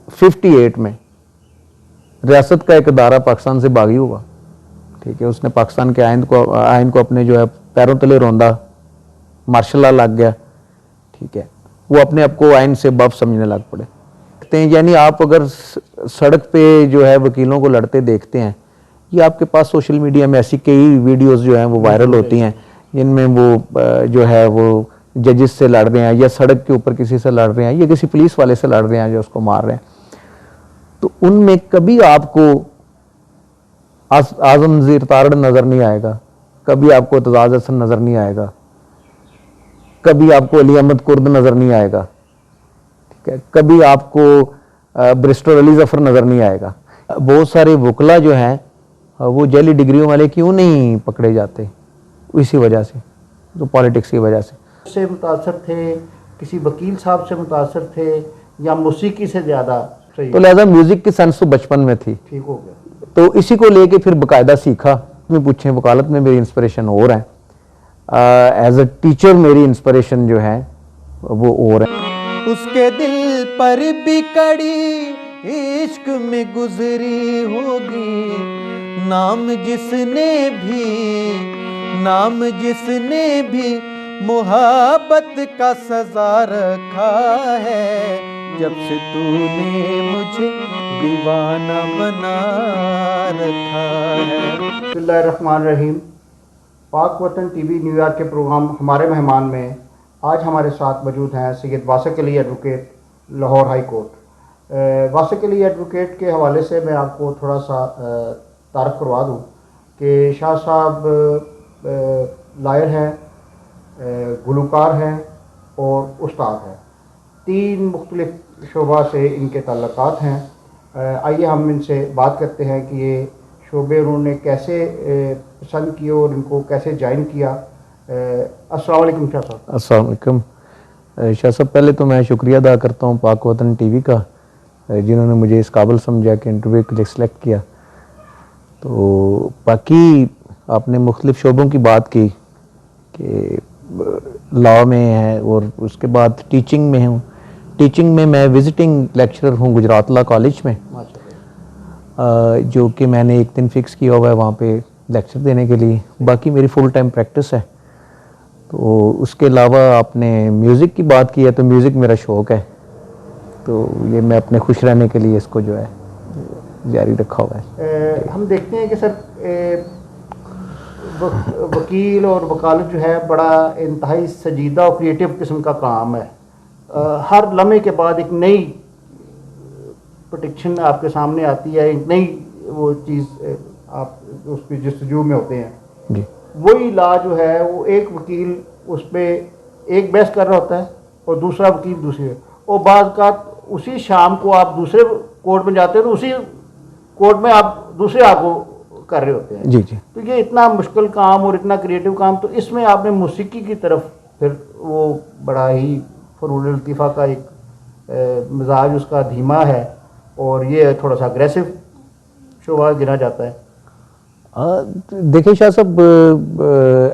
58 में रियासत का एक अदारा पाकिस्तान से बागी हुआ, ठीक है। उसने पाकिस्तान के आइन को अपने जो है पैरों तले रौंदा, मार्शल लॉ लग गया, ठीक है। वो अपने आप को आइन से बब समझने लग पड़े। यानी आप अगर सड़क पे जो है वकीलों को लड़ते देखते हैं, ये आपके पास सोशल मीडिया में ऐसी कई वीडियोस जो हैं वो वायरल होती हैं जिनमें वो जो है वो जजेस से लड़ रहे हैं या सड़क के ऊपर किसी से लड़ रहे हैं या किसी पुलिस वाले से लड़ रहे हैं जो उसको मार रहे हैं। तो उनमें कभी आपको आजम ज़ीर तारड़ नजर नहीं आएगा, कभी आपको एतजाज हसन नजर नहीं आएगा, कभी आपको अली अहमद कुर्द नजर नहीं आएगा, ठीक है। कभी आपको बैरिस्टर अली जफर नजर नहीं आएगा। बहुत सारे वकला जो हैं वो जेली डिग्रियों वाले क्यों नहीं पकड़े जाते? इसी वजह से, तो पॉलिटिक्स की वजह से मुतासर थे, किसी वकील साहब से मुतासर थे या मौसीकी से ज़्यादा? तो लिहाजा म्यूजिक की सेंस तो बचपन में थी, ठीक हो गया। तो इसी को लेके फिर बाकायदा सीखा। में पूछें वकालत में मेरी इंस्पिरेशन और है, एज अ टीचर मेरी इंस्पिरेशन जो है वो और है। उसके दिल पर भी कड़ी इश्क में गुजरी होगी, नाम जिसने भी मुहब्बत का सजा रखा है, जब से तूने मुझे दीवाना बना रखा है। बिस्मिल्लाहिर्रहमानिर्रहीम। पाक वतन टीवी न्यूयॉर्क के प्रोग्राम हमारे मेहमान में आज हमारे साथ मौजूद हैं Syed Wasiq Ali advocate, Lahore high court. Wasiq Ali advocate के हवाले से मैं आपको थोड़ा सा तारफ़ करवा दूँ कि शाह साहब लायर हैं, गुलकार हैं और उस्ताद हैं। 3 मुख्तलिफ शोबा से इनके ताल्लुकात हैं। आइए हम इनसे बात करते हैं कि ये शोबे उन्होंने कैसे पसंद किए और इनको कैसे ज्वाइन किया। अस्सलाम वालेकुम शाह साहब। अस्सलाम वालेकुम शाह साहब। पहले तो मैं शुक्रिया अदा करता हूँ पाक वतन टीवी का, जिन्होंने मुझे इस काबिल समझा कि इंटरव्यू के लिए सिलेक्ट किया। तो बाकी आपने मुख्तलिफ शोबों की बात की कि लॉ में है और उसके बाद टीचिंग में हूँ। टीचिंग में मैं विजिटिंग लेक्चरर हूँ गुजरात लॉ कॉलेज में, जो कि मैंने एक दिन फिक्स किया हुआ है वहाँ पे लेक्चर देने के लिए। बाकी मेरी फुल टाइम प्रैक्टिस है। तो उसके अलावा आपने म्यूज़िक की बात की है, तो म्यूज़िक मेरा शौक़ है, तो ये मैं अपने खुश रहने के लिए इसको जो है जारी रखा हुआ है। हम देखते हैं कि सर वकील और वकालत जो है बड़ा इंतहाई संजीदा और क्रिएटिव किस्म का काम है। हर लम्हे के बाद एक नई प्रोटेक्शन आपके सामने आती है, एक नई वो चीज़ आप उसकी जस्तजू में होते हैं जी। वही लॉ जो है वो एक वकील उस पर एक बहस कर रहा होता है और दूसरा वकील दूसरी, और बाज़ का उसी शाम को आप दूसरे कोर्ट में जाते हो तो उसी कोर्ट में आप दूसरे आगो कर रहे होते हैं। जी जी। तो ये इतना मुश्किल काम और इतना क्रिएटिव काम, तो इसमें आपने मौसीकी की तरफ फिर वो बड़ा ही फरूल लतीफ़ा का एक मिजाज उसका धीमा है और ये थोड़ा सा अग्रेसिव शोबा गिना जाता है। देखिए शाह साहब,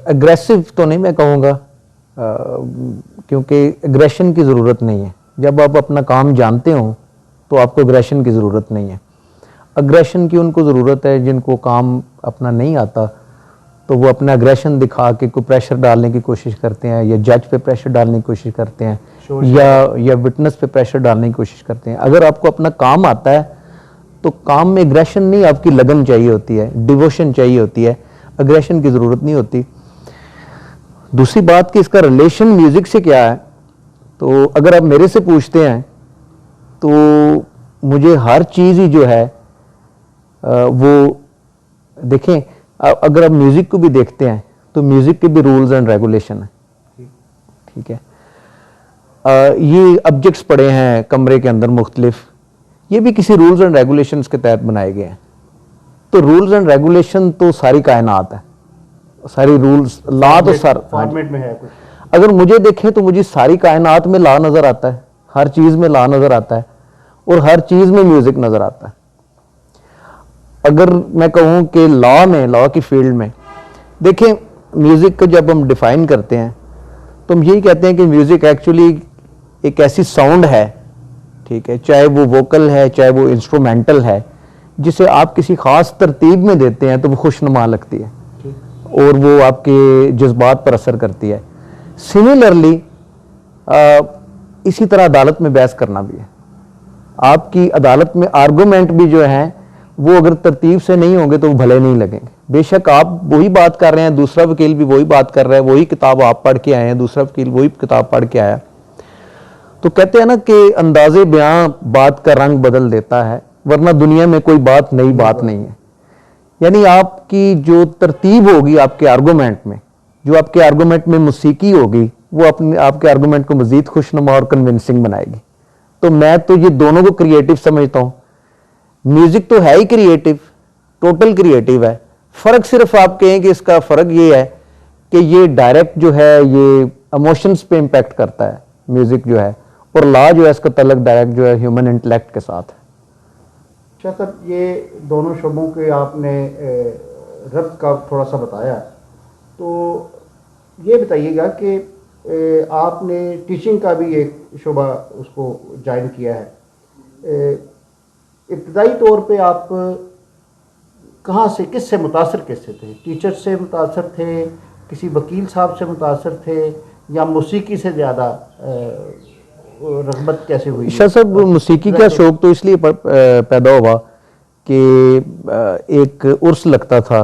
अग्रेसिव तो नहीं मैं कहूँगा, क्योंकि एग्रेशन की ज़रूरत नहीं है। जब आप अपना काम जानते हो तो आपको एग्रेशन की ज़रूरत नहीं है। अग्रेशन की उनको ज़रूरत है जिनको काम अपना नहीं आता, तो वो अपना अग्रेशन दिखा के कोई प्रेशर डालने की कोशिश करते हैं, या जज पे प्रेशर डालने की कोशिश करते हैं, या विटनेस पे प्रेशर डालने की कोशिश करते हैं। अगर आपको अपना काम आता है तो काम में एग्रेशन नहीं, आपकी लगन चाहिए होती है, डिवोशन चाहिए होती है, अग्रेशन की ज़रूरत नहीं होती। दूसरी बात कि इसका रिलेशन म्यूज़िक से क्या है, तो अगर आप मेरे से पूछते हैं तो मुझे हर चीज़ ही जो है वो देखें, अगर आप म्यूज़िक को भी देखते हैं तो म्यूज़िक के भी रूल्स एंड रेगुलेशन है, ठीक है। ये ऑब्जेक्ट्स पड़े हैं कमरे के अंदर मुख्तलिफ, ये भी किसी रूल्स एंड रेगुलेशंस के तहत बनाए गए हैं। तो रूल्स एंड रेगुलेशन तो सारी कायनात है, सारी रूल्स लॉ तो सर फॉर्मेट में है कुछ। अगर मुझे देखें तो मुझे सारी कायनात में लॉ नज़र आता है, हर चीज़ में लॉ नज़र आता है और हर चीज़ में म्यूज़िक नज़र आता है। अगर मैं कहूँ कि लॉ में, लॉ की फील्ड में देखें, म्यूज़िक को जब हम डिफ़ाइन करते हैं तो हम यही कहते हैं कि म्यूज़िक एक्चुअली एक ऐसी साउंड है, ठीक है, चाहे वो वोकल है चाहे वो इंस्ट्रूमेंटल है, जिसे आप किसी ख़ास तरतीब में देते हैं तो वो खुशनुमा लगती है और वो आपके जज्बात पर असर करती है। सिमिलरली इसी तरह अदालत में बहस करना भी है। आपकी अदालत में आर्गूमेंट भी जो हैं वो अगर तरतीब से नहीं होंगे तो वो भले नहीं लगेंगे। बेशक आप वही बात कर रहे हैं, दूसरा वकील भी वही बात कर रहा है, वही किताब आप पढ़ के आए हैं, दूसरा वकील वही किताब पढ़ के आया, तो कहते हैं ना कि अंदाजे बयां बात का रंग बदल देता है, वरना दुनिया में कोई बात नई बात नहीं है। यानी आपकी जो तरतीब होगी आपके आर्गूमेंट में, जो आपके आर्गूमेंट में मौसीकी होगी, वो अपने आपके आर्गूमेंट को मजीद खुशनुमा और कन्विंसिंग बनाएगी। तो मैं तो ये दोनों को क्रिएटिव समझता हूँ। म्यूजिक तो है ही क्रिएटिव, टोटल क्रिएटिव है। फर्क सिर्फ आप कहें कि इसका फर्क ये है कि ये डायरेक्ट जो है ये इमोशंस पे इम्पैक्ट करता है म्यूजिक जो है, और लॉ जो है इसका तल्लक डायरेक्ट जो है ह्यूमन इंटेलेक्ट के साथ है। अच्छा सर, ये दोनों शोबों के आपने रब्त का थोड़ा सा बताया, तो ये बताइएगा कि आपने टीचिंग का भी एक शोबा उसको ज्वाइन किया है। इब्तदाई तौर पे आप कहाँ से, किससे मुतासर कैसे थे? टीचर से मुतासर थे, किसी वकील साहब से मुतासर थे, या मौसीकी से ज़्यादा रग़बत कैसे हुई? शाह साहब, मौसीकी का शौक तो इसलिए पैदा हुआ कि एक उर्स लगता था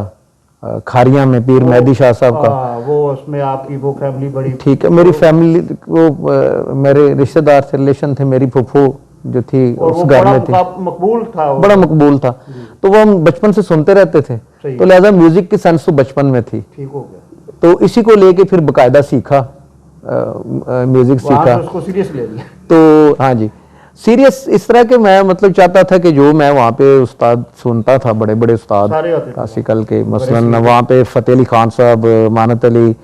खारिया में पीर मेहदी शाह साहब का। वो उसमें आपकी वो फैमिली बड़ी, ठीक है, मेरी फैमिली वो मेरे रिश्तेदार थे, रिलेशन थे, मेरी फूफू जो थी उस घर में थी, मकबूल था, बड़ा मकबूल था, तो वो हम बचपन से सुनते रहते थे, तो लिहाजा म्यूजिक की सेंस तो बचपन में थी। ठीक हो गया। तो इसी को लेके फिर बकायदा सीखा, म्यूजिक सीखा, उसको सीरियस ले लिया। तो हाँ जी, सीरियस इस तरह के मैं मतलब चाहता था कि जो मैं वहाँ पे उस्ताद सुनता था, बड़े बड़े उस्ताद क्लासिकल के, मसलन वहाँ पे फ़तेह अली खान साहब, मानत अली,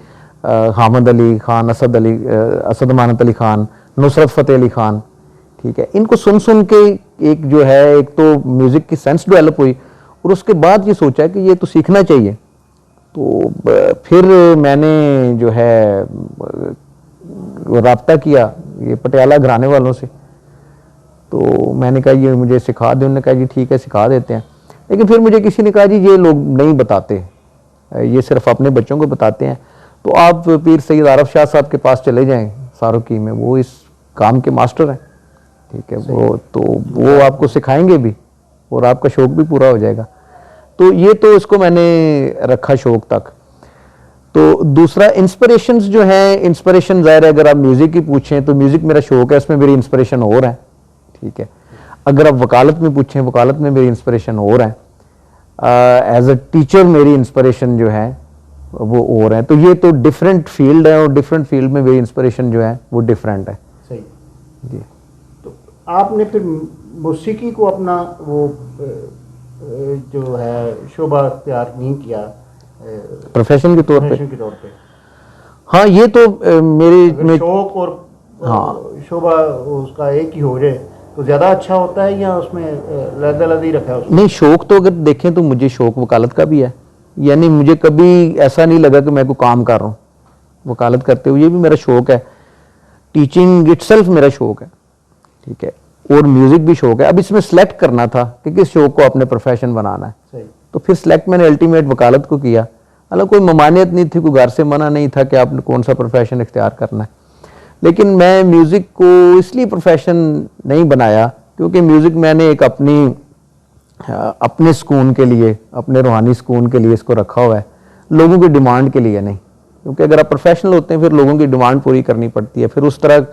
हामिद अली खान, असद मानत अली खान, नुसरत फ़तेह अली खान, ठीक है, इनको सुन सुन के एक जो है एक तो म्यूज़िक की सेंस डेवलप हुई, और उसके बाद ये सोचा कि ये तो सीखना चाहिए। तो फिर मैंने जो है रब्ता किया ये पटियाला घराने वालों से, तो मैंने कहा ये मुझे सिखा दे। उन्होंने कहा जी ठीक है सिखा देते हैं। लेकिन फिर मुझे किसी ने कहा जी ये लोग नहीं बताते, ये सिर्फ अपने बच्चों को बताते हैं, तो आप पीर सैयद आरफ शाह साहब के पास चले जाएं सारुकी में, वो इस काम के मास्टर हैं, ठीक है, वो आपको सिखाएंगे भी और आपका शौक भी पूरा हो जाएगा। तो ये तो इसको मैंने रखा शौक तक। तो दूसरा इंस्पिरेशंस जो हैं, इंस्पिरेशन ज़ाहिर है अगर आप म्यूज़िक की पूछें तो म्यूज़िक मेरा शौक है, उसमें मेरी इंस्पिरेशन और है, ठीक है। अगर आप वकालत में पूछें, वकालत में मेरी इंस्पिरेशन और है, एज अ टीचर मेरी इंस्पिरेशन जो है वो और है। तो ये तो डिफरेंट फील्ड है और डिफरेंट फील्ड में मेरी इंस्पिरेशन जो है वो डिफरेंट है। सही जी। तो आपने फिर मौसीकी को अपना वो जो है शोबा तैयार नहीं किया प्रोफेशन के तौर पे? हाँ, ये तो मेरे शौक और हाँ शोबा उसका एक ही हो जाए तो ज़्यादा अच्छा होता है, या उसमें लद ही रखा है उसमें? नहीं, शौक तो अगर देखें तो मुझे शौक वकालत का भी है, यानी मुझे कभी ऐसा नहीं लगा कि मैं कोई काम कर रहा हूँ वकालत करते हुए, ये भी मेरा शौक है। टीचिंग इटसेल्फ मेरा शौक है, ठीक है, और म्यूजिक भी शौक है। अब इसमें सेलेक्ट करना था कि किस शौक को अपने प्रोफेशन बनाना है, सही। तो फिर सेलेक्ट मैंने अल्टीमेट वकालत को किया। हालांकि कोई ममानियत नहीं थी, कोई घर से मना नहीं था कि आपने कौन सा प्रोफेशन इख्तियार करना है, लेकिन मैं म्यूज़िक को इसलिए प्रोफेशन नहीं बनाया क्योंकि म्यूज़िक मैंने एक अपने सुकून के लिए, अपने रूहानी सुकून के लिए इसको रखा हुआ है, लोगों की डिमांड के लिए नहीं। क्योंकि अगर आप प्रोफेशनल होते हैं फिर लोगों की डिमांड पूरी करनी पड़ती है, फिर उस तरह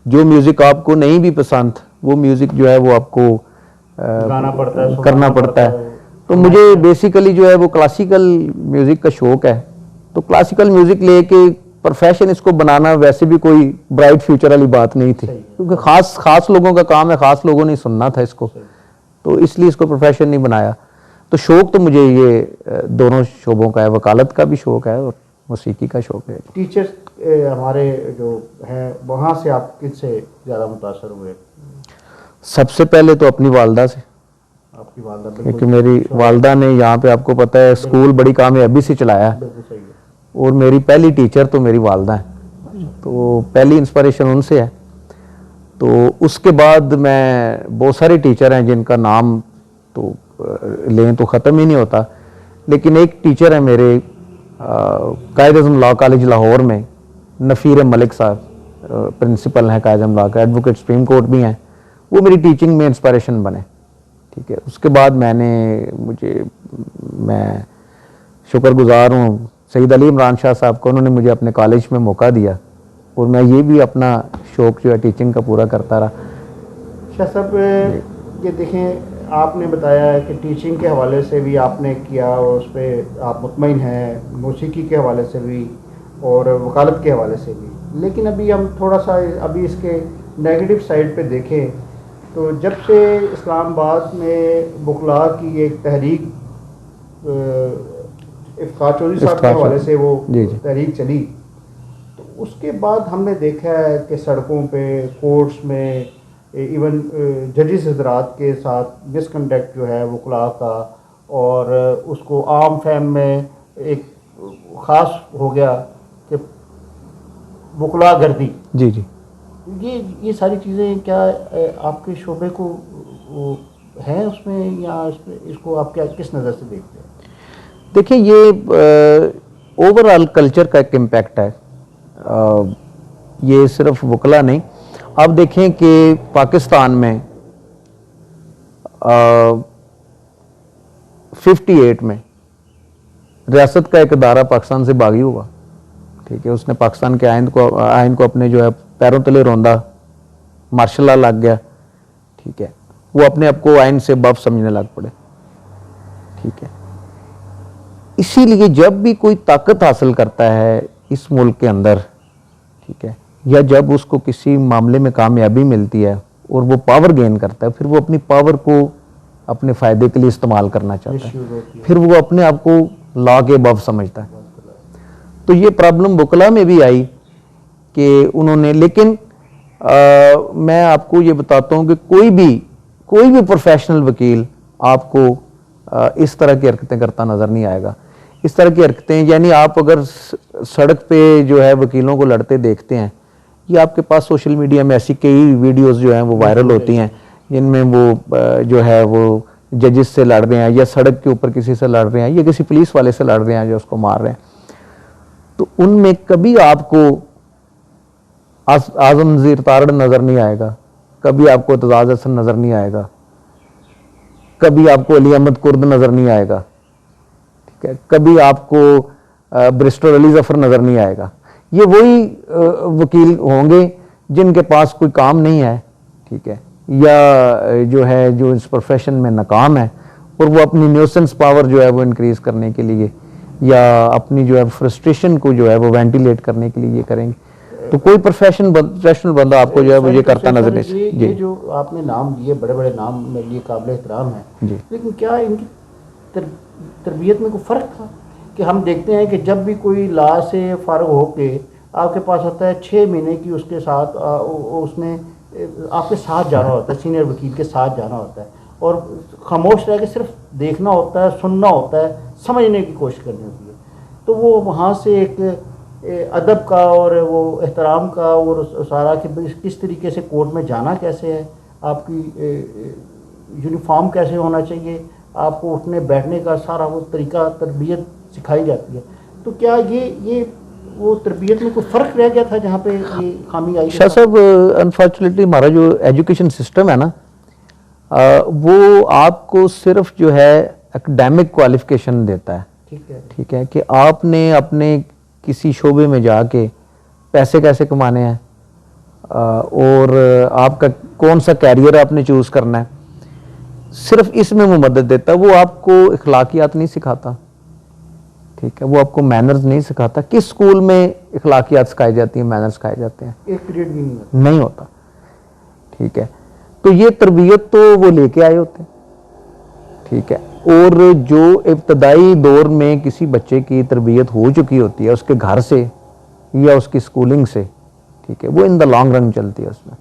जो म्यूज़िक आपको नहीं भी पसंद वो म्यूज़िक जो है वो आपको गाना पड़ता है, करना पड़ता है। तो मुझे बेसिकली जो है वो क्लासिकल म्यूज़िक का शौक है, तो क्लासिकल म्यूज़िक लेके प्रोफेशन इसको बनाना वैसे भी कोई ब्राइट फ्यूचर वाली बात नहीं थी, क्योंकि खास लोगों का काम है, खास लोगों ने सुनना था इसको, तो इसलिए इसको प्रोफेशन नहीं बनाया। तो शौक तो मुझे ये दोनों शोबों का है, वकालत का भी शौक है और मौसीकी का शौक है। टीचर्स हमारे जो हैं वहाँ से आप किससे ज़्यादा मुतासर हुए? सबसे पहले तो अपनी वालदा से, आपकी वालदा, क्योंकि मेरी वालदा ने यहाँ पे आपको पता है स्कूल बड़ी कामयाबी से चलाया, और मेरी पहली टीचर तो मेरी वालदा है, तो पहली इंस्पिरेशन उनसे है। तो उसके बाद मैं, बहुत सारे टीचर हैं जिनका नाम तो लें तो ख़त्म ही नहीं होता, लेकिन एक टीचर है मेरे कायद-ए-आज़म लॉ कॉलेज लाहौर में, नफ़ीर मलिक साहब, प्रिंसिपल हैं कायद-ए-आज़म लॉ का, एडवोकेट सुप्रीम कोर्ट भी हैं। वो मेरी टीचिंग में इंस्पिरेशन बने। ठीक है, उसके बाद मैं शुक्रगुजार हूँ सईद अली इमरान शाह साहब को, उन्होंने मुझे अपने कॉलेज में मौका दिया और मैं ये भी अपना शौक़ जो है टीचिंग का पूरा करता रहा। शाह साहब, ये देखें, आपने बताया कि टीचिंग के हवाले से भी आपने किया और उस पर आप मुतमईन हैं, मौसीकी के हवाले से भी और वकालत के हवाले से भी। लेकिन अभी हम थोड़ा सा अभी इसके नेगेटिव साइड पे देखें तो जब से इस्लामाबाद में बुकला की एक तहरीक इफ्तिखार चौधरी साहब के हवाले से वो तहरीक चली, तो उसके बाद हमने देखा है कि सड़कों पे, कोर्ट्स में, इवन जजेस हजरात के साथ मिसकंडक्ट जो है वकला का, और उसको आम फैम में एक ख़ास हो गया कि वकला गर्दी। जी जी, ये सारी चीज़ें क्या आपके शोबे को है उसमें, या इसको आप क्या किस नज़र से देखते हैं? देखिए, ये ओवरऑल कल्चर का एक इम्पैक्ट है। ये सिर्फ वकला नहीं, आप देखें कि पाकिस्तान में 58 में रियासत का एक अदारा पाकिस्तान से बागी हुआ। ठीक है, उसने पाकिस्तान के आइन को अपने जो है पैरों तले रौंदा, मार्शल लॉ लग गया। ठीक है, वो अपने आप को आइन से बाप समझने लग पड़े। ठीक है, इसीलिए जब भी कोई ताकत हासिल करता है इस मुल्क के अंदर, ठीक है, या जब उसको किसी मामले में कामयाबी मिलती है और वो पावर गेन करता है, फिर वो अपनी पावर को अपने फ़ायदे के लिए इस्तेमाल करना चाहता है, फिर वो अपने आप को लॉ के अबव समझता है। तो ये प्रॉब्लम वकला में भी आई कि उन्होंने, लेकिन मैं आपको ये बताता हूँ कि कोई भी प्रोफेशनल वकील आपको इस तरह की हरकतें करता नज़र नहीं आएगा। इस तरह की हरकतें, यानी आप अगर सड़क पे जो है वकीलों को लड़ते देखते हैं, ये आपके पास सोशल मीडिया में ऐसी कई वीडियोस जो हैं वो वायरल होती हैं जिनमें वो जो है वो जजेस से लड़ रहे हैं, या सड़क के ऊपर किसी से लड़ रहे हैं, या किसी पुलिस वाले से लड़ रहे हैं जो उसको मार रहे हैं। तो उनमें कभी आपको आज़म ज़ीर तारड़ नज़र नहीं आएगा, कभी आपको एतजाज़ हसन नज़र नहीं आएगा, कभी आपको अली अहमद कुर्द नज़र नहीं आएगा। ठीक है, कभी आपको बैरिस्टर अली ज़फ़र नज़र नहीं आएगा। ये वही वकील होंगे जिनके पास कोई काम नहीं है, ठीक है, या जो इस प्रोफेशन में नाकाम है, और वो अपनी न्यूसेंस पावर जो है वो इंक्रीज़ करने के लिए, या अपनी जो है फ्रस्ट्रेशन को जो है वो वेंटिलेट करने के लिए ये करेंगे। तो कोई प्रोफेशनल बंदा आपको जो है वो ये करता नजर नहीं। ये जो आपने नाम लिए, बड़े बड़े नाम मेरे लिए काबिल एहतराम है, लेकिन क्या इनकी तरबियत में कोई फ़र्क था? कि हम देखते हैं कि जब भी कोई लॉ से फ़ारिग होके आपके पास होता है 6 महीने की, उसके साथ उसने आपके साथ जाना होता है, सीनियर वकील के साथ जाना होता है, और खामोश रह के सिर्फ देखना होता है, सुनना होता है, समझने की कोशिश करनी होती है। तो वो वहाँ से एक अदब का और वो एहतराम का और सारा कि किस तरीके से कोर्ट में जाना कैसे है, आपकी यूनिफॉर्म कैसे होना चाहिए, आपको उठने बैठने का सारा वो तरीका, तरबियत सिखाई जाती है। तो क्या ये वो तरबियत में कोई फ़र्क रह गया था जहाँ पे ये खामी आई? शाह साहब, अनफॉर्चुनेटली हमारा जो एजुकेशन सिस्टम है ना, वो आपको सिर्फ जो है एकेडमिक क्वालिफिकेशन देता है। ठीक है, कि आपने अपने किसी शोबे में जाके पैसे कैसे कमाने हैं, और आपका कौन सा कैरियर आपने चूज़ करना है, सिर्फ इसमें वो मदद देता है। वो आपको इखलाकियात नहीं सिखाता। ठीक है, वो आपको मैनर्स नहीं सिखाता। किस स्कूल में इखलाकियात सिखाई जाती हैं, मैनर्स सिखाए जाते हैं? एक पीरियड भी नहीं होता। ठीक है, तो ये तरबियत तो वो लेके आए होते हैं। ठीक है, और जो इब्तदाई दौर में किसी बच्चे की तरबियत हो चुकी होती है उसके घर से या उसकी स्कूलिंग से, ठीक है, वो इन द लॉन्ग रन चलती है उसमें।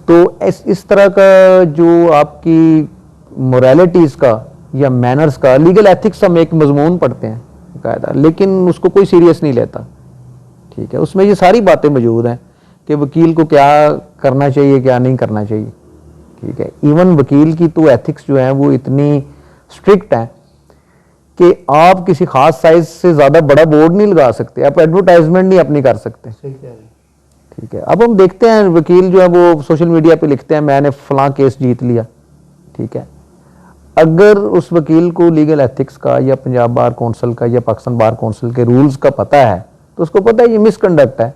तो इस तरह का जो आपकी मोरालिटीज़ का या मैनर्स का, लीगल एथिक्स हम एक मजमून पढ़ते हैं कायदा, लेकिन उसको कोई सीरियस नहीं लेता। ठीक है, उसमें ये सारी बातें मौजूद हैं कि वकील को क्या करना चाहिए क्या नहीं करना चाहिए, ठीक है। इवन वकील की तो एथिक्स जो है वो इतनी स्ट्रिक्ट है कि आप किसी खास साइज से ज़्यादा बड़ा बोर्ड नहीं लगा सकते, आप एडवर्टाइजमेंट नहीं अपनी कर सकते, सही कह रहे हैं। ठीक है। अब हम देखते हैं वकील जो है वो सोशल मीडिया पे लिखते हैं मैंने फलां केस जीत लिया, ठीक है। अगर उस वकील को लीगल एथिक्स का या पंजाब बार कौंसिल का या पाकिस्तान बार कौंसिल के रूल्स का पता है तो उसको पता है ये मिसकंडक्ट है,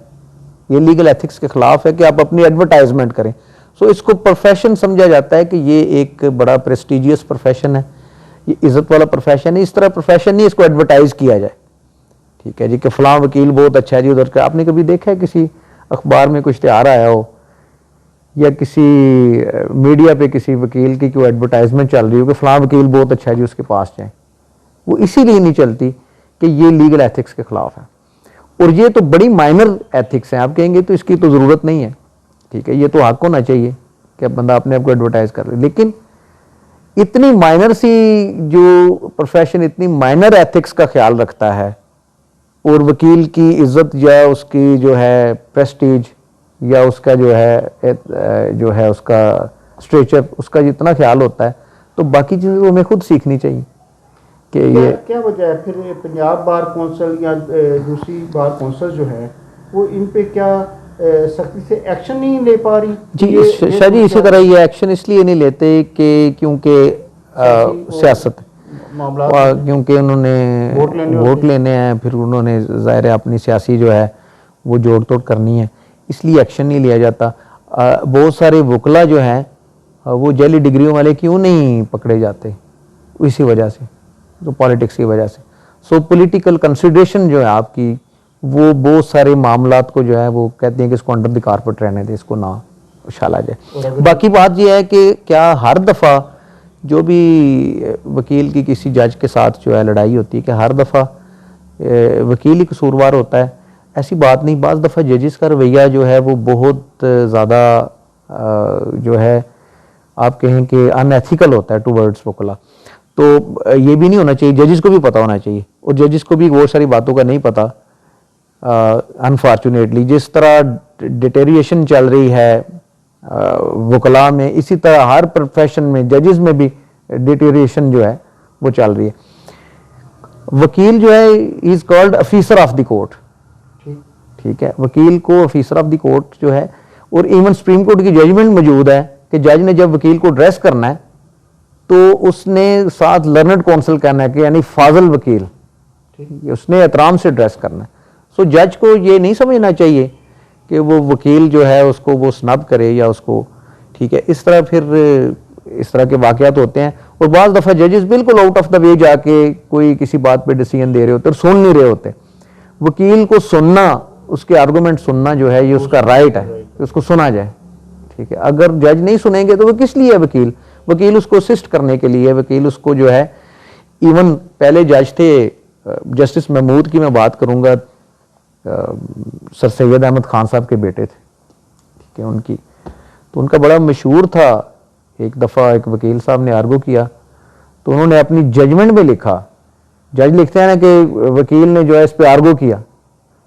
ये लीगल एथिक्स के खिलाफ है कि आप अपनी एडवर्टाइजमेंट करें। सो इसको प्रोफेशन समझा जाता है कि ये एक बड़ा प्रेस्टिजियस प्रोफेशन है, ये इज्जत वाला प्रोफेशन है। इस तरह प्रोफेशन नहीं इसको एडवर्टाइज किया जाए, ठीक है जी, कि फलां वकील बहुत अच्छा है जी उधर का। आपने कभी देखा है किसी अखबार में कुछ इश्तिहार आया हो या किसी मीडिया पे किसी वकील की कोई एडवर्टाइजमेंट चल रही हो कि फलां वकील बहुत अच्छा है जी उसके पास जाएं? वो इसीलिए नहीं चलती कि ये लीगल एथिक्स के खिलाफ है। और ये तो बड़ी माइनर एथिक्स हैं, आप कहेंगे तो इसकी तो ज़रूरत नहीं है, ठीक है, ये तो हक होना चाहिए कि बंदा अपने आप को एडवर्टाइज कर ले। लेकिन इतनी माइनर सी जो प्रोफेशन इतनी माइनर एथिक्स का ख्याल रखता है और वकील की इज्जत या उसकी जो है प्रेस्टीज या उसका जो है उसका स्ट्रेचर उसका जितना ख्याल होता है, तो बाकी चीज़ें हमें खुद सीखनी चाहिए कि ये क्या वजह है फिर पंजाब बार कौंसिल या दूसरी बार कौंसिल जो है वो इन पे क्या सख्ती से एक्शन नहीं ले पा रही? जी शाह जी, इसी तरह ये एक्शन इसलिए नहीं लेते कि क्योंकि सियासत मामला, क्योंकि उन्होंने वोट लेने हैं, फिर उन्होंने ज़ाहिर है अपनी सियासी जो है वो जोड़ तोड़ करनी है, इसलिए एक्शन नहीं लिया जाता। बहुत सारे वकला जो हैं वो जैली डिग्रियों वाले क्यों नहीं पकड़े जाते? इसी वजह से, तो पॉलिटिक्स की वजह से। सो पॉलिटिकल कंसिडरेशन जो है आपकी वो बहुत सारे मामलात को जो है वो कहते हैं कि इसको अंडर द कारपेट रहने दे, इसको ना उछाला जाए। बाकी बात यह है कि क्या हर दफ़ा जो भी वकील की किसी जज के साथ जो है लड़ाई होती है कि हर दफ़ा वकील ही कसूरवार होता है? ऐसी बात नहीं। बाज़ दफ़ा जजेस का रवैया जो है वो बहुत ज़्यादा जो है आप कहें कि अनएथिकल होता है टूवर्ड्स वकला। तो ये भी नहीं होना चाहिए, जजेस को भी पता होना चाहिए, और जजेस को भी बहुत सारी बातों का नहीं पता अनफॉर्चुनेटली। जिस तरह डिटेरिएशन चल रही है वकला में, इसी तरह हर प्रोफेशन में जजेस में भी डिटेरिएशन जो है वो चल रही है। वकील जो है is called officer of the court, ठीक है, वकील को ऑफिसर ऑफ द कोर्ट जो है, और इवन सुप्रीम कोर्ट की जजमेंट मौजूद है कि जज ने जब वकील को ड्रेस करना है तो उसने साथ लर्नड काउंसिल करना है कि यानी फाजल वकील, उसने एहतराम से ड्रेस करना है। सो जज को ये नहीं समझना चाहिए कि वो वकील जो है उसको वो स्नब करे या उसको, ठीक है, इस तरह फिर इस तरह के वाकयात होते हैं। और बाज़ दफ़ा जजेस बिल्कुल आउट ऑफ द वे जाके कोई किसी बात पे डिसीजन दे रहे होते और सुन नहीं रहे होते। वकील को सुनना, उसके आर्गूमेंट सुनना जो है ये उसका राइट है कि उसको सुना जाए, ठीक है। अगर जज नहीं सुनेंगे तो वो किस लिए है वकील? वकील उसको असिस्ट करने के लिए, वकील उसको जो है, इवन पहले जज थे जस्टिस महमूद की मैं बात करूंगा, सर सैयद अहमद खान साहब के बेटे थे, ठीक है, उनकी तो उनका बड़ा मशहूर था। एक दफ़ा एक वकील साहब ने आर्गू किया तो उन्होंने अपनी जजमेंट में लिखा, जज लिखते हैं ना कि वकील ने जो है इस पे आर्गू किया,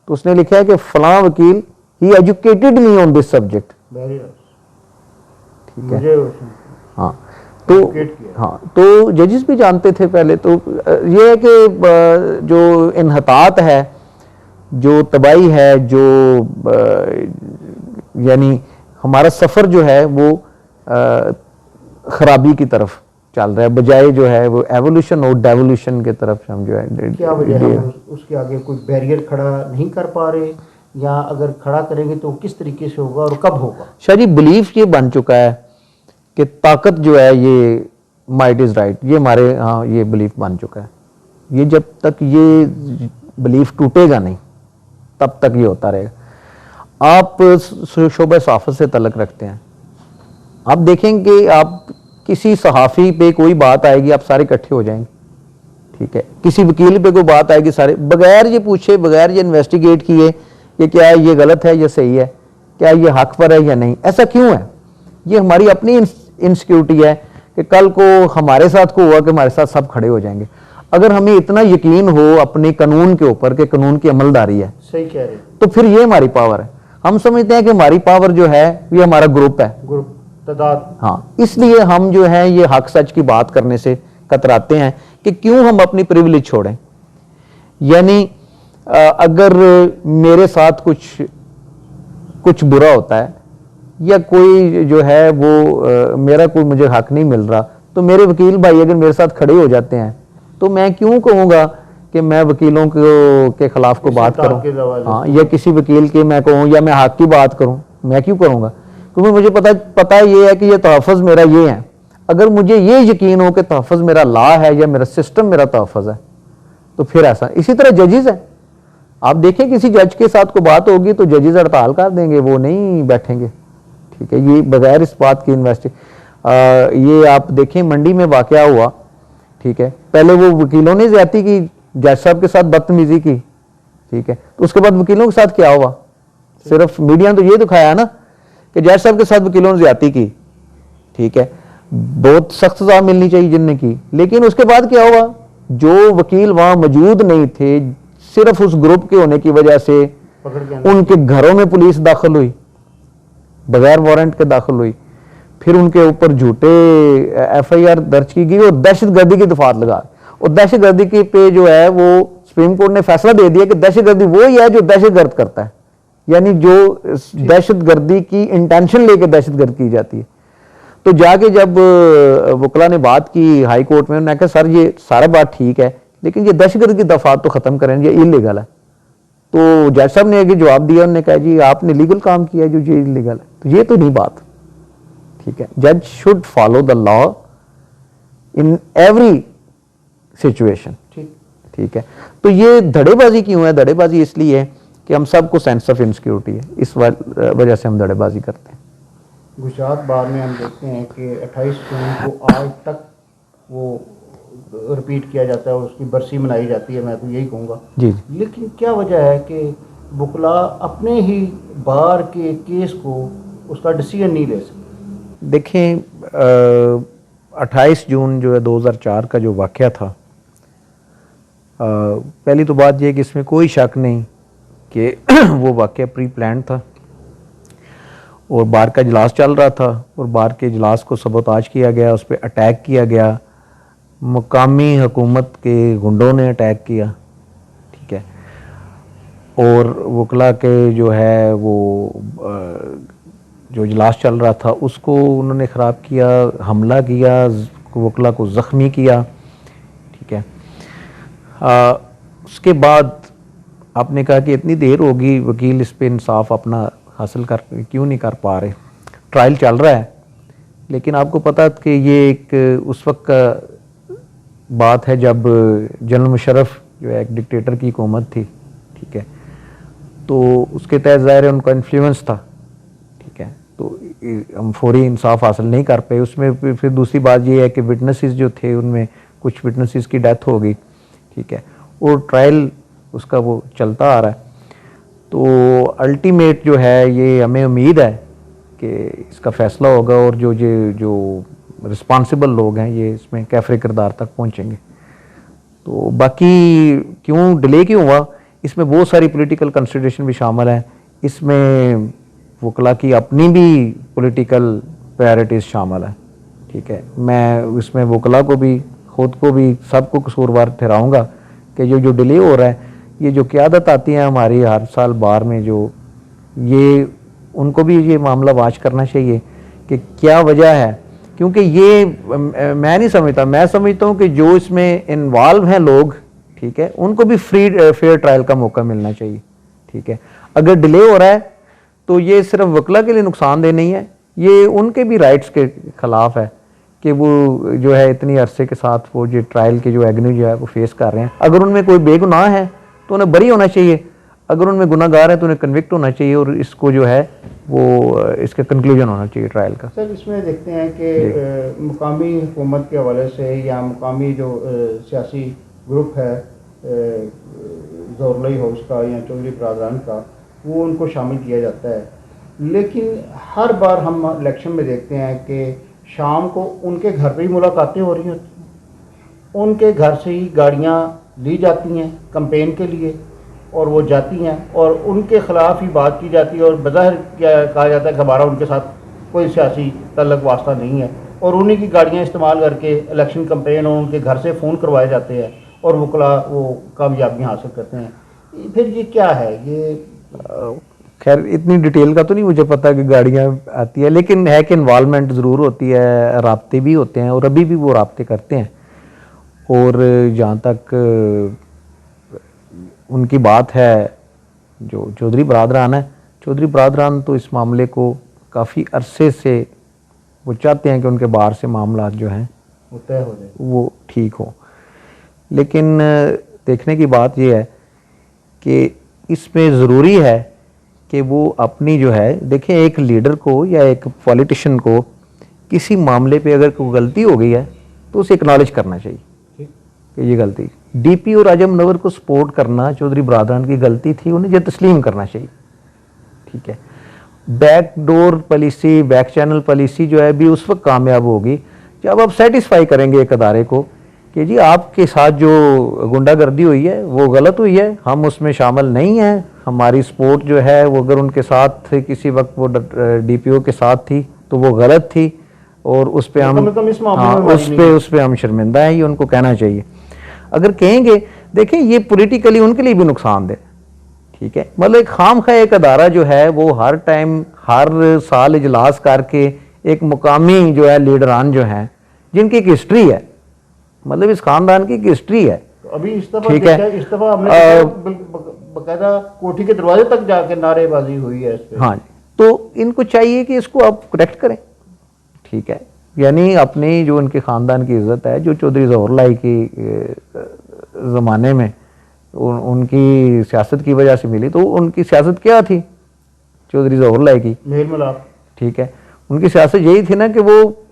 तो उसने लिखा है कि फलां वकील ही educated me on this subject, ठीक है। हाँ तो जजेस भी जानते थे पहले। तो ये है कि जो इन्हतात है, जो तबाही है, जो यानी हमारा सफ़र जो है वो खराबी की तरफ चल रहा है, बजाय जो है वो एवोल्यूशन और डेवोल्यूशन की तरफ हम जो है। क्या वजह है उसके आगे कोई बैरियर खड़ा नहीं कर पा रहे, या अगर खड़ा करेंगे तो किस तरीके से होगा और कब होगा? शाह जी, बिलीफ ये बन चुका है कि ताकत जो है ये माइट इज़ राइट, ये हमारे यहाँ ये बिलीफ बन चुका है। ये जब तक ये बिलीफ टूटेगा नहीं तब तक ये होता रहेगा। आप शोबे सहाफ़त से तल्लुक़ रखते हैं, आप देखेंगे आप किसी सहाफ़ी पे कोई बात आएगी आप सारे इकट्ठे हो जाएंगे, ठीक है। किसी वकील पे कोई बात आएगी सारे बगैर ये पूछे, बगैर ये इन्वेस्टिगेट किए कि क्या ये गलत है या सही है, क्या ये हक पर है या नहीं। ऐसा क्यों है? ये हमारी अपनी इनसिक्योरिटी है कि कल को हमारे साथ को हुआ कि हमारे साथ सब खड़े हो जाएंगे। अगर हमें इतना यकीन हो अपने कानून के ऊपर कि कानून की अमलदारी है, सही कह रहे हैं, तो फिर ये हमारी पावर है। हम समझते हैं कि हमारी पावर जो है ये हमारा ग्रुप है, ग्रुप तादाद। हाँ, इसलिए हम जो है ये हक सच की बात करने से कतराते हैं कि क्यों हम अपनी प्रिविलेज छोड़ें। यानी अगर मेरे साथ कुछ बुरा होता है या कोई जो है वो मेरा कोई मुझे हक नहीं मिल रहा, तो मेरे वकील भाई अगर मेरे साथ खड़े हो जाते हैं तो मैं क्यों कहूँगा कि मैं वकीलों के खिलाफ को बात करूं, हाँ, या किसी वकील के मैं कहूँ या मैं हक की बात करूं, मैं क्यों करूँगा? क्योंकि मुझे पता ये है कि ये तहफ़्फ़ुज़ मेरा ये है। अगर मुझे ये यकीन हो कि तहफ़्फ़ुज़ मेरा लॉ है या मेरा सिस्टम मेरा तहफ़्फ़ुज़ है, तो फिर ऐसा। इसी तरह जजेस हैं, आप देखें किसी जज के साथ को बात होगी तो जजेस हड़ताल कर देंगे, वो नहीं बैठेंगे, ठीक है, ये बगैर इस बात की ये आप देखें मंडी में वाक़या हुआ, ठीक है, पहले वो वकीलों ने ज़्यादती की, जज साहब के साथ बदतमीजी की, ठीक है, तो उसके बाद वकीलों के साथ क्या हुआ? सिर्फ मीडिया ने तो ये दिखाया ना कि जज साहब के साथ वकीलों ने ज़्यादती की, ठीक है, बहुत सख्त सज़ा मिलनी चाहिए जिनने की, लेकिन उसके बाद क्या हुआ? जो वकील वहां मौजूद नहीं थे, सिर्फ उस ग्रुप के होने की वजह से उनके घरों में पुलिस दाखिल हुई, बगैर वारंट के दाखिल हुई, फिर उनके ऊपर झूठे FIR दर्ज की गई और दहशतगर्दी की दफात लगा। और दहशतगर्दी के पे जो है वो सुप्रीम कोर्ट ने फैसला दे दिया कि दहशतगर्दी वो ही है जो दहशतगर्द करता है, यानी जो दहशतगर्दी की इंटेंशन लेके दहशतगर्द की जाती है। तो जाके जब वकला ने बात की हाई कोर्ट में, उन्होंने कहा सर ये सारा बात ठीक है, लेकिन ये दहशतगर्द की दफात तो खत्म करें, ये इलीगल है। तो जज साहब ने एक जवाब दिया, उन्होंने कहा जी आपने लीगल काम किया जो ये इलीगल है, तो ये तो नहीं बात, ठीक है। जज should follow the law in every situation, ठीक है। तो ये धड़ेबाजी क्यों है? धड़ेबाजी इसलिए है कि हम सबको सेंस ऑफ इनसिक्योरिटी है, इस वजह से हम धड़ेबाजी करते हैं। गुजरात बार में हम देखते हैं कि 28 जून को आज तक वो रिपीट किया जाता है, उसकी बरसी मनाई जाती है, मैं तो यही कहूँगा जी। लेकिन क्या वजह है कि वकला अपने ही बार के केस को उसका डिसीजन नहीं ले सकते? देखें 28 जून जो है 2004 का जो वाक़या था, पहली तो बात यह कि इसमें कोई शक नहीं कि वो वाक़या प्री प्लान था और बार का इजलास चल रहा था और बार के इजलास को सबोताज किया गया, उस पर अटैक किया गया, मुकामी हुकूमत के गुंडों ने अटैक किया, ठीक है, और वकला के जो है वो जो इजलास चल रहा था उसको उन्होंने ख़राब किया, हमला किया, वकला को ज़ख्मी किया, ठीक है। उसके बाद आपने कहा कि इतनी देर होगी, वकील इस पे इंसाफ अपना हासिल क्यों नहीं कर पा रहे? ट्रायल चल रहा है, लेकिन आपको पता कि ये एक उस वक्त का बात है जब जनरल मुशर्रफ जो है एक डिक्टेटर की हुकूमत थी, ठीक है, तो उसके तहत ज़ाहिर है उनका इन्फ्लुएंस था, ठीक है, तो हम फौरी इंसाफ हासिल नहीं कर पाए। उसमें फिर दूसरी बात ये है कि विटनेसेस जो थे उनमें कुछ विटनेसेस की डेथ हो गई, ठीक है, और ट्रायल उसका वो चलता आ रहा है। तो अल्टीमेट जो है ये हमें उम्मीद है कि इसका फ़ैसला होगा और जो रिस्पॉन्सिबल लोग हैं ये इसमें कैफरे किरदार तक पहुंचेंगे। तो बाकी क्यों डिले क्यों हुआ, इसमें बहुत सारी पॉलिटिकल कंसिडरेशन भी शामिल है, इसमें वकला की अपनी भी पॉलिटिकल प्रायोरिटीज़ शामिल है, ठीक है। मैं इसमें वकला को भी ख़ुद को भी सबको कसूरवार ठहराऊँगा कि जो डिले हो रहा है, ये जो क़यादत आती है हमारी हर साल बार में, जो ये उनको भी ये मामला वाच करना चाहिए कि क्या वजह है, क्योंकि ये मैं नहीं समझता, मैं समझता हूँ कि जो इसमें इन्वॉल्व हैं लोग, ठीक है, उनको भी फेयर ट्रायल का मौका मिलना चाहिए, ठीक है। अगर डिले हो रहा है तो ये सिर्फ वकला के लिए नुकसानदेह नहीं है, ये उनके भी राइट्स के ख़िलाफ़ है कि वो जो है इतनी अरसे के साथ वो जो ट्रायल के जो एग्न्यू जो है वो फेस कर रहे हैं। अगर उनमें कोई बेगुनाह है तो उन्हें बरी होना चाहिए, अगर उनमें गुनाहगार है तो उन्हें कन्विक्ट होना चाहिए और इसको जो है वो इसका कंक्लूजन होना चाहिए ट्रायल का। सर इसमें देखते हैं कि मुकामी हुकूमत के हवाले से या मुकामी जो सियासी ग्रुप है ज़ोरलई हाउस का या चौधरी बरादरान का, वो उनको शामिल किया जाता है, लेकिन हर बार हम इलेक्शन में देखते हैं कि शाम को उनके घर पे ही मुलाकातें हो रही होती हैं, उनके घर से ही गाड़ियाँ ली जाती हैं कैंपेन के लिए, और वो जाती हैं और उनके ख़िलाफ़ ही बात की जाती है और बज़ाहिर क्या कहा जाता है कि हमारा उनके साथ कोई सियासी तल्लक वास्ता नहीं है, और उन्हीं की गाड़ियाँ इस्तेमाल करके इलेक्शन कैंपेन और उनके घर से फ़ोन करवाए जाते हैं और वकला वो कामयाबियाँ हासिल करते हैं। फिर ये क्या है? ये खैर इतनी डिटेल का तो नहीं मुझे पता कि गाड़ियाँ आती है, लेकिन है कि इन्वॉल्वमेंट ज़रूर होती है, राब्ते भी होते हैं और अभी भी वो राब्ते करते हैं। और जहाँ तक उनकी बात है, जो चौधरी बरादरान है, चौधरी बरादरान तो इस मामले को काफ़ी अरसे से वो चाहते हैं कि उनके बाहर से मामला जो हैं वो तय हो जाए, वो ठीक हो। लेकिन देखने की बात यह है कि इसमें ज़रूरी है कि वो अपनी जो है, देखें एक लीडर को या एक पॉलिटिशियन को किसी मामले पे अगर कोई गलती हो गई है तो उसे एक्नॉलेज करना चाहिए कि ये गलती। डीपी और आजम नवर को सपोर्ट करना चौधरी बरादरान की गलती थी, उन्हें ये तस्लीम करना चाहिए, ठीक है। Back door policy, back channel policy जो है भी उस वक्त कामयाब होगी जब आप सेटिस्फाई करेंगे एक अदारे को कि जी आपके साथ जो गुंडागर्दी हुई है वो गलत हुई है, हम उसमें शामिल नहीं हैं, हमारी सपोर्ट जो है वो अगर उनके साथ थे किसी वक्त वो डीपीओ के साथ थी तो वो गलत थी और उस पे हम उस पे हम शर्मिंदा हैं, ये उनको कहना चाहिए। अगर कहेंगे, देखें ये पॉलिटिकली उनके लिए भी नुकसानदेह, ठीक है। मतलब एक खामखा एक अदारा जो है वो हर टाइम हर साल इजलास करके एक मुकामी जो है लीडरान जो हैं जिनकी एक हिस्ट्री है, मतलब इस खानदान की एक हिस्ट्री है, तो अभी इस ठीक है। दफा हमने बकायदा कोठी के दरवाजे तक जाके नारेबाजी हुई है इस पे। हाँ, तो इनको चाहिए कि इसको आप करेक्ट करें, ठीक है। यानी अपनी जो उनके ख़ानदान की इज़्ज़त है, जो चौधरी ज़फ़र लाई की ज़माने में उनकी सियासत की वजह से मिली, तो उनकी सियासत क्या थी चौधरी ज़फ़र लाई की? मेल मिलाप, ठीक है। उनकी सियासत यही थी ना कि वो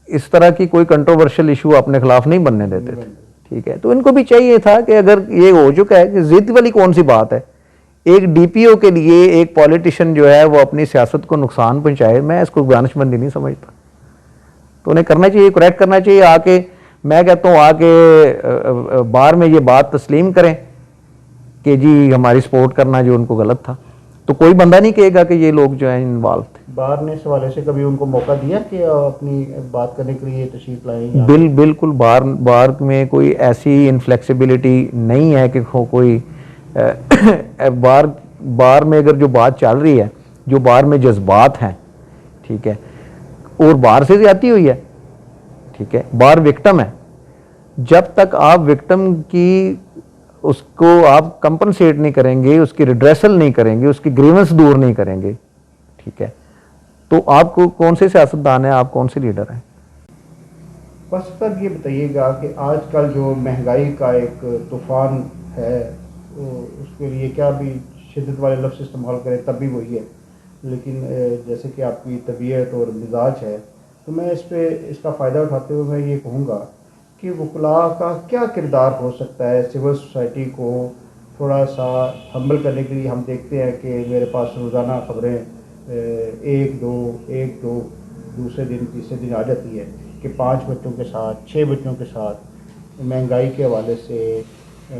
इस तरह की कोई कंट्रोवर्शियल इशू अपने खिलाफ नहीं बनने देते थे, ठीक है। तो इनको भी चाहिए था कि अगर ये हो चुका है कि ज़िद वाली कौन सी बात है, एक डीपीओ के लिए एक पॉलिटिशियन जो है वो अपनी सियासत को नुकसान पहुंचाए, मैं इसको दानिशमंदी नहीं समझता। तो उन्हें करना चाहिए, करेक्ट करना चाहिए। आके मैं कहता हूँ आके बार में ये बात तस्लीम करें कि जी हमारी सपोर्ट करना जो उनको गलत था, तो कोई बंदा नहीं कहेगा कि ये लोग जो हैं इन्वॉल्व थे। बार ने इस हवाले से कभी उनको मौका दिया कि अपनी बात करने के लिए तशरीफ लाएं? बिल्कुल बार में कोई ऐसी इनफ्लेक्सिबिलिटी नहीं है कि कोई बार में अगर जो बात चल रही है, जो बार में जज्बात हैं, ठीक है, और बार से ज्यादती हुई है, ठीक है, बार विक्टिम है, जब तक आप विक्टिम की उसको आप कंपनसेट नहीं करेंगे, उसकी रिड्रेसल नहीं करेंगे, उसकी ग्रीवेंस दूर नहीं करेंगे, ठीक है, तो आपको कौन से सियासतदान है, आप कौन से लीडर हैं? बस सर ये बताइएगा कि आजकल जो महंगाई का एक तूफान है, तो उसके लिए क्या भी शिद्दत वाले लफ्ज़ इस्तेमाल करें तब भी वही है, लेकिन जैसे कि आपकी तबीयत और मिजाज है, तो मैं इस पे इसका फ़ायदा उठाते हुए मैं ये कहूँगा कि वकला का क्या किरदार हो सकता है सिविल सोसाइटी को थोड़ा सा हम्बल करने के लिए। हम देखते हैं कि मेरे पास रोज़ाना खबरें एक दो दूसरे दिन तीसरे दिन आ जाती है कि 5 बच्चों के साथ 6 बच्चों के साथ महंगाई के हवाले से,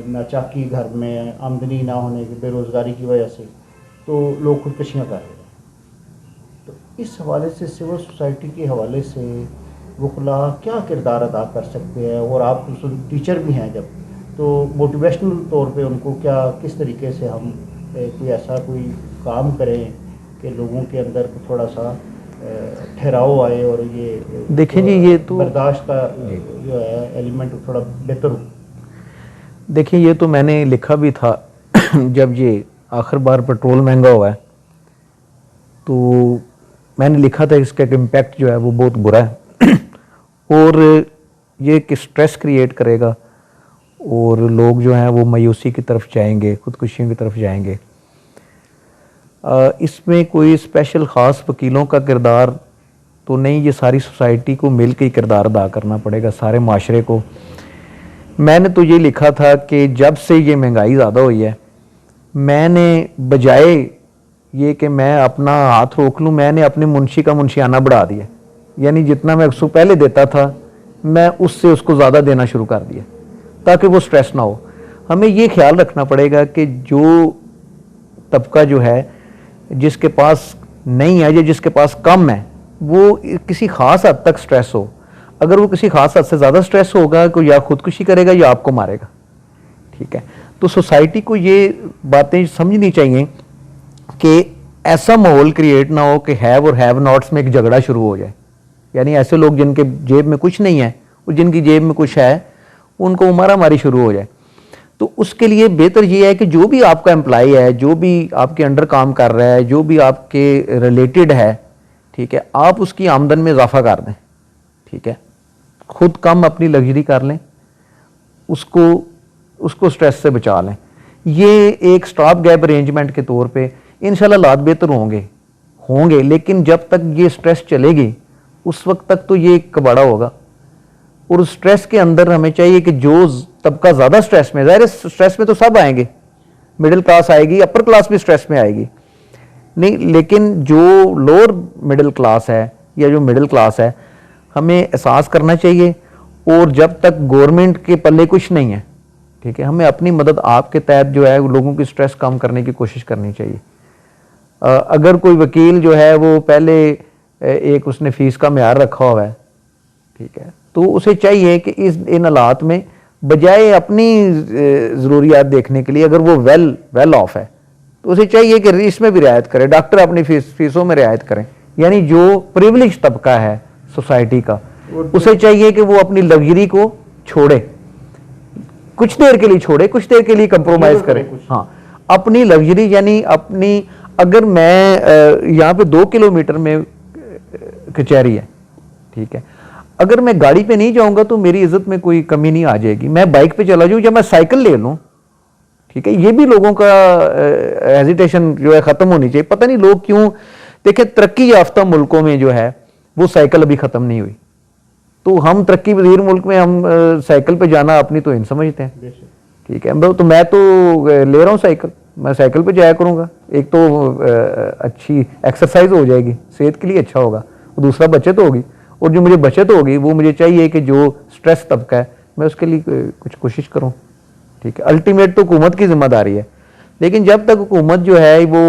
नाचाकी घर में, आमदनी ना होने की, बेरोज़गारी की वजह से तो लोग खुदकुशियाँ कर रहे हैं। तो इस हवाले से सिविल सोसाइटी के हवाले से वकला क्या किरदार अदा कर सकते हैं, और आप टीचर भी हैं जब, तो मोटिवेशनल तौर पे उनको क्या किस तरीके से हम कोई ऐसा कोई काम करें कि लोगों के अंदर थोड़ा सा ठहराव आए और ये देखें जी, ये तो बर्दाश्त का जो है एलिमेंट थोड़ा बेहतर हो। देखिए ये तो मैंने लिखा भी था जब ये आखिर बार पेट्रोल महंगा हुआ है, तो मैंने लिखा था इसका इम्पैक्ट जो है वो बहुत बुरा है और ये एक स्ट्रेस क्रिएट करेगा और लोग जो हैं वो मायूसी की तरफ जाएंगे, खुदकुशियों की तरफ जाएंगे। इसमें कोई स्पेशल ख़ास वकीलों का किरदार तो नहीं, ये सारी सोसाइटी को मिल के किरदार अदा करना पड़ेगा, सारे माशरे को। मैंने तो ये लिखा था कि जब से ये महंगाई ज़्यादा हुई है, मैंने बजाय ये कि मैं अपना हाथ रोक लूँ, मैंने अपने मुंशी का मुंशियाना बढ़ा दिया, यानी जितना मैं उसको पहले देता था मैं उससे उसको ज़्यादा देना शुरू कर दिया ताकि वो स्ट्रेस ना हो। हमें ये ख्याल रखना पड़ेगा कि जो तबका जो है जिसके पास नहीं है या जिसके पास कम है वो किसी खास हद तक स्ट्रेस हो। अगर वो किसी खास हद से ज़्यादा स्ट्रेस होगा तो या खुदकुशी करेगा या आपको मारेगा। ठीक है, तो सोसाइटी को ये बातें समझनी चाहिए कि ऐसा माहौल क्रिएट ना हो कि हैव और हैव नॉट्स में एक झगड़ा शुरू हो जाए। यानी ऐसे लोग जिनके जेब में कुछ नहीं है और जिनकी जेब में कुछ है उनको मारा मारी शुरू हो जाए। तो उसके लिए बेहतर ये है कि जो भी आपका एम्प्लॉय है, जो भी आपके अंडर काम कर रहा है, जो भी आपके रिलेटेड है, ठीक है, आप उसकी आमदन में इजाफा कर दें। ठीक है, खुद कम अपनी लग्जरी कर लें, उसको स्ट्रेस से बचा लें। ये एक स्टॉप गैप अरेंजमेंट के तौर पे इंशाल्लाह हालात बेहतर होंगे, लेकिन जब तक ये स्ट्रेस चलेगी उस वक्त तक तो ये कबाड़ा होगा। और उस स्ट्रेस के अंदर हमें चाहिए कि जो तबका ज़्यादा स्ट्रेस में, ज़ाहिर स्ट्रेस में तो सब आएंगे, मिडिल क्लास आएगी, अपर क्लास भी स्ट्रेस में आएगी नहीं, लेकिन जो लोअर मिडिल क्लास है या जो मिडिल क्लास है हमें एहसास करना चाहिए। और जब तक गवर्नमेंट के पल्ले कुछ नहीं है, ठीक है, हमें अपनी मदद आपके तहत जो है लोगों की स्ट्रेस कम करने की कोशिश करनी चाहिए। अगर कोई वकील जो है वो पहले एक उसने फीस का म्यार रखा हुआ है, ठीक है, तो उसे चाहिए कि इन हालात में बजाय अपनी ज़रूरियात देखने के लिए, अगर वो वेल ऑफ है तो उसे चाहिए कि इसमें भी रियायत करे। डॉक्टर अपनी फीसों में रियायत करें। यानी जो प्रिविलेज तबका है सोसाइटी का उसे चाहिए कि वो अपनी लग्जरी को छोड़े, कुछ देर के लिए छोड़े, कुछ देर के लिए कंप्रोमाइज करे। हाँ, अपनी लग्जरी यानी अपनी, अगर मैं यहाँ पे 2 किलोमीटर में कचहरी है, ठीक है, अगर मैं गाड़ी पे नहीं जाऊंगा तो मेरी इज्जत में कोई कमी नहीं आ जाएगी। मैं बाइक पे चला जाऊं या मैं साइकिल ले लूं, ठीक है, ये भी लोगों का हेजिटेशन जो है खत्म होनी चाहिए। पता नहीं लोग क्यों, देखिए तरक्की याफ्ता मुल्कों में जो है वो साइकिल अभी खत्म नहीं हुई, तो हम तरक्की पजीर मुल्क में हम साइकिल पे जाना अपनी तो इन समझते हैं। ठीक है, तो मैं तो ले रहा हूँ साइकिल, मैं साइकिल पे जाया करूँगा। एक तो अच्छी एक्सरसाइज हो जाएगी, सेहत के लिए अच्छा होगा, और दूसरा बचत होगी। और जो मुझे बचत होगी वो मुझे चाहिए कि जो स्ट्रेस तबका है मैं उसके लिए कुछ कोशिश करूँ। ठीक है, अल्टीमेट तो हुकूमत की जिम्मेदारी है, लेकिन जब तक हुकूमत जो है वो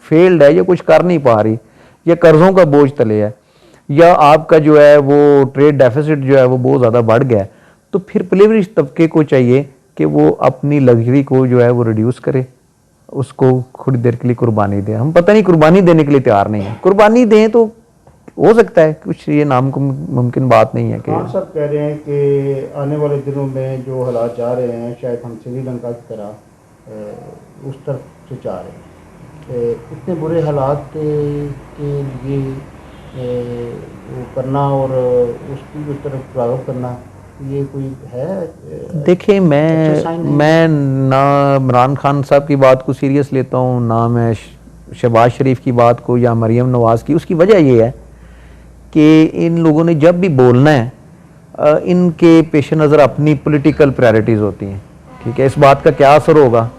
फेल्ड है या कुछ कर नहीं पा रही या कर्जों का बोझ तले है या आपका जो है वो ट्रेड डेफिसिट जो है वो बहुत ज़्यादा बढ़ गया है, तो फिर प्रिविलेज तबके को चाहिए कि वो अपनी लग्जरी को जो है वो रिड्यूस करे, उसको थोड़ी देर के लिए कुर्बानी दे। हम पता नहीं कुर्बानी देने के लिए तैयार नहीं है। कुर्बानी दें तो हो सकता है कुछ, ये मुमकिन बात नहीं है कि हाँ, सब कह रहे हैं कि आने वाले दिनों में जो हालात जा रहे हैं शायद हम श्रीलंका की तरह उस तरफ से जा रहे हैं। इतने बुरे हालात के लिए वो करना और उसकी जो तरफ राग़ब करना, ये कोई है? देखिए, मैं ना इमरान खान साहब की बात को सीरियस लेता हूँ, ना मैं शहबाज शरीफ की बात को या मरियम नवाज़ की। उसकी वजह ये है कि इन लोगों ने जब भी बोलना है इनके पेश नज़र अपनी पॉलिटिकल प्रायोरिटीज़ होती हैं। ठीक है, इस बात का क्या असर होगा,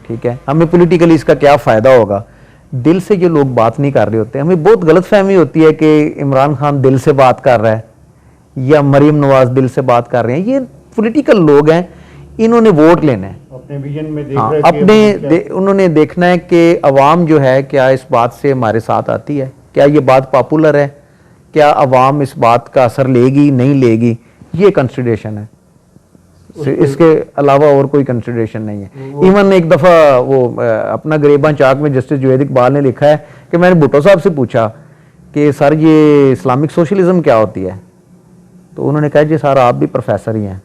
ठीक है, हमें पॉलिटिकली इसका क्या फ़ायदा होगा, दिल से जो लोग बात नहीं कर रहे होते। हमें बहुत गलतफहमी होती है कि इमरान खान दिल से बात कर रहा है या मरियम नवाज दिल से बात कर रहे हैं। ये पॉलिटिकल लोग हैं, इन्होंने वोट लेना है, अपने विजन में देख हाँ, रहे उन्होंने देखना है कि अवाम जो है क्या इस बात से हमारे साथ आती है, क्या ये बात पॉपुलर है, क्या अवाम इस बात का असर लेगी नहीं लेगी, ये कंसिडरेशन है। इसके अलावा और कोई कंसिडरेशन नहीं है। इवन एक दफ़ा वो अपना गरेबां चाक में जस्टिस जुवैद इकबाल ने लिखा है कि मैंने भुट्टो साहब से पूछा कि सर ये इस्लामिक सोशलिज्म क्या होती है, तो उन्होंने कहा जी सर आप भी प्रोफेसर ही हैं।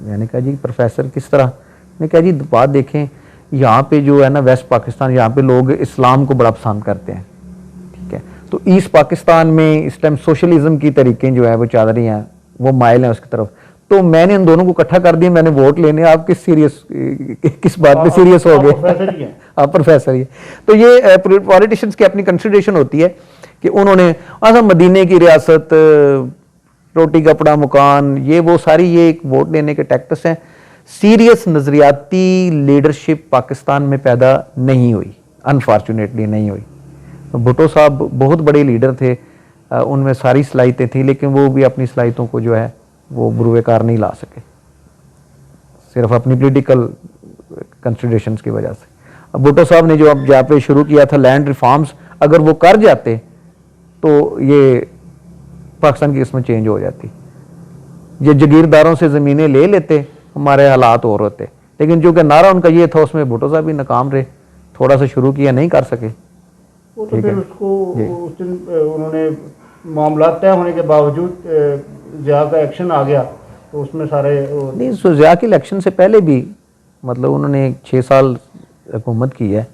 मैंने कहा जी प्रोफेसर किस तरह? मैंने कहा जी बात देखें, यहाँ पे जो है ना वेस्ट पाकिस्तान, यहाँ पे लोग इस्लाम को बड़ा पसंद करते हैं, ठीक है, तो ईस्ट पाकिस्तान में इस टाइम सोशलिज्म की तरीकें जो है वो चल रही हैं, वो माइल हैं उसकी तरफ। तो मैंने इन दोनों को इकट्ठा कर दिया, मैंने वोट लेने। आप किस बात पे सीरियस हो गए? आप प्रोफेसर ही। तो ये पॉलिटिशियंस की अपनी कंसिडरेशन होती है कि उन्होंने मदीने की रियासत, रोटी कपड़ा मकान, ये वो सारी ये एक वोट लेने के टैक्टिक्स हैं। सीरियस नजरियाती लीडरशिप पाकिस्तान में पैदा नहीं हुई, अनफॉर्चुनेटली नहीं हुई। तो भुट्टो साहब बहुत बड़े लीडर थे, उनमें सारी सलाहियतें थी, लेकिन वो भी अपनी सलाहियतों को जो है वो बुरुएकार नहीं ला सके। सिर्फ अपनी पॉलिटिकल कंसिडरेशंस की वजह से। अब भुट्टो साहब ने जो अब जहाँ पे शुरू किया था लैंड रिफॉर्म्स, अगर वो कर जाते तो ये पाकिस्तान की किस्मत चेंज हो जाती। ये जागीरदारों से ज़मीनें ले लेते, हमारे हालात और होते। लेकिन चूँकि नारा उनका ये था, उसमें भुट्टो साहब भी नाकाम रहे, थोड़ा सा शुरू किया, नहीं कर सके। वो तो फिर उसको उस दिन उन्होंने मामला तय होने के बावजूद ज़िया का एक्शन आ गया, तो उसमें सारे नहीं, सो ज़िया के इलेक्शन से पहले भी मतलब उन्होंने 6 साल हुकूमत की है,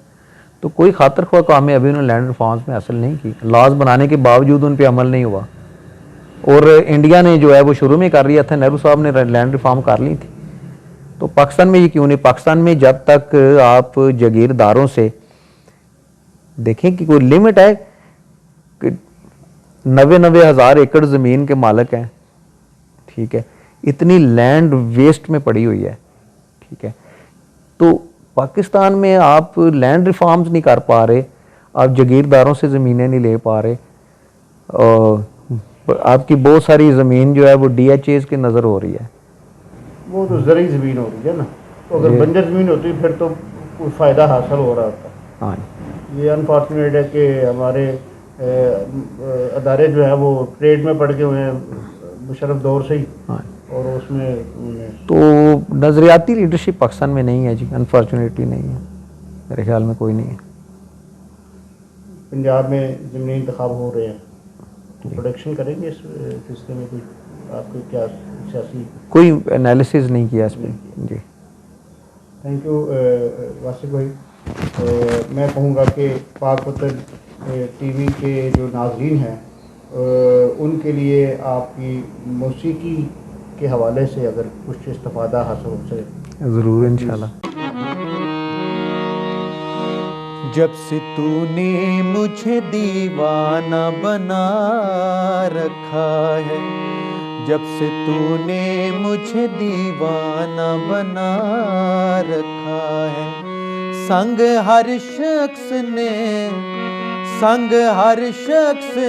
तो कोई खातर ख्वाह कामयाबी उन्होंने लैंड रिफॉर्म्स में हासिल नहीं की। लॉज बनाने के बावजूद उन पर अमल नहीं हुआ। और इंडिया ने जो है वो शुरू में कर लिया था, नेहरू साहब ने लैंड रिफॉर्म कर ली थी। तो पाकिस्तान में ये क्यों नहीं? पाकिस्तान में जब तक आप जागीरदारों से देखें कि कोई लिमिट है कि 90 हज़ार एकड़ ज़मीन के मालिक हैं, ठीक है, इतनी लैंड वेस्ट में पड़ी हुई है, ठीक है, तो पाकिस्तान में आप लैंड रिफॉर्म्स नहीं कर पा रहे, आप जागीरदारों से ज़मीनें नहीं ले पा रहे, आपकी बहुत सारी ज़मीन जो है वो DHAs की नज़र हो रही है। वो तो ज़रूरी ज़मीन हो रही है ना, तो अगर बंजर ज़मीन होती फिर तो कोई फ़ायदा हासिल हो रहा होता। हाँ, ये अनफॉर्चुनेट है कि हमारे अदारे जो है वो ट्रेड में पड़ गए हुए हैं मुशर्रफ दौर से ही। हाँ, और उसमें तो नज़रियाती लीडरशिप पाकिस्तान में नहीं है जी, अनफॉर्चुनेटली नहीं है, मेरे ख्याल में कोई नहीं है। पंजाब में ज़मीनी इंतखाब हो रहे हैं, तो प्रोडक्शन करेंगे इस सिलसिले में? कोई आपको क्या सियासी कोई एनालिसिस नहीं किया इसमें जी। थैंक यू वासिफ भाई। मैं कहूँगा कि पाक वतन TV के जो नाज़रीन हैं उनके लिए आपकी मौसीकी के हवाले से अगर कुछ इस्तिफ़ादा हासिल हो सके। ज़रूर इंशाल्लाह। जब से तूने मुझे दीवाना बना रखा है, जब से तूने मुझे दीवाना बना रखा है, संग हर शख्स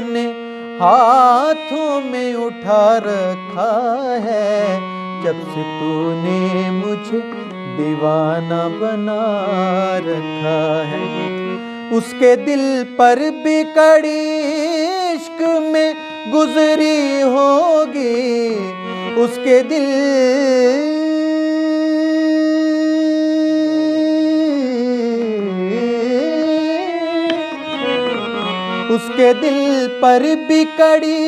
ने हाथों में उठा रखा है, जब से तूने मुझे दीवाना बना रखा है। उसके दिल पर भी कड़ी इश्क में गुजरी होगी, उसके दिल पर भी कड़ी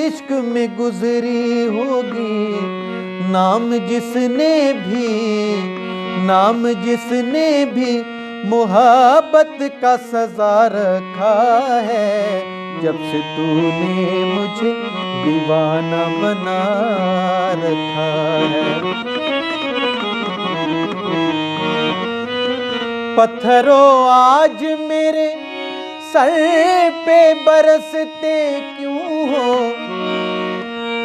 इश्क में गुजरी होगी। नाम जिसने भी मोहब्बत का सजा रखा है, जब से तूने मुझे दीवाना बना रखा है। पत्थरों आज मेरे सर पे बरसते क्यों हो,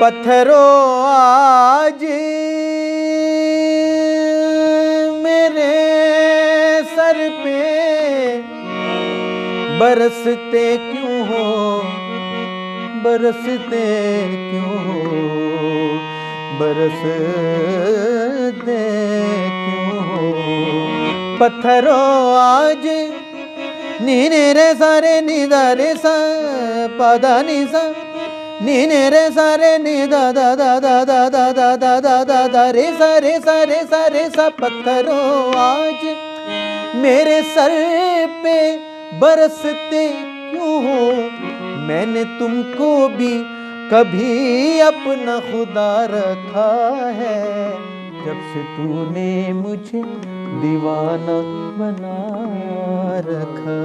पत्थरों आज मेरे सर पे बरसते क्यों हो, बरसते क्यों हो, बरसते क्यों हो। पत्थरों आज नी ने रे सारे नी दा रे सा पा दा नी सा, नी ने रे सारे नी दा दा दा दा दा दा दा दा दा दा दा रे सा रे सा रे सा रे सा। पत्थरों आज मेरे सर पे बरसते क्यों हो, मैंने तुमको भी कभी अपना खुदा रखा है, जब से तूने मुझे दीवाना बना रखा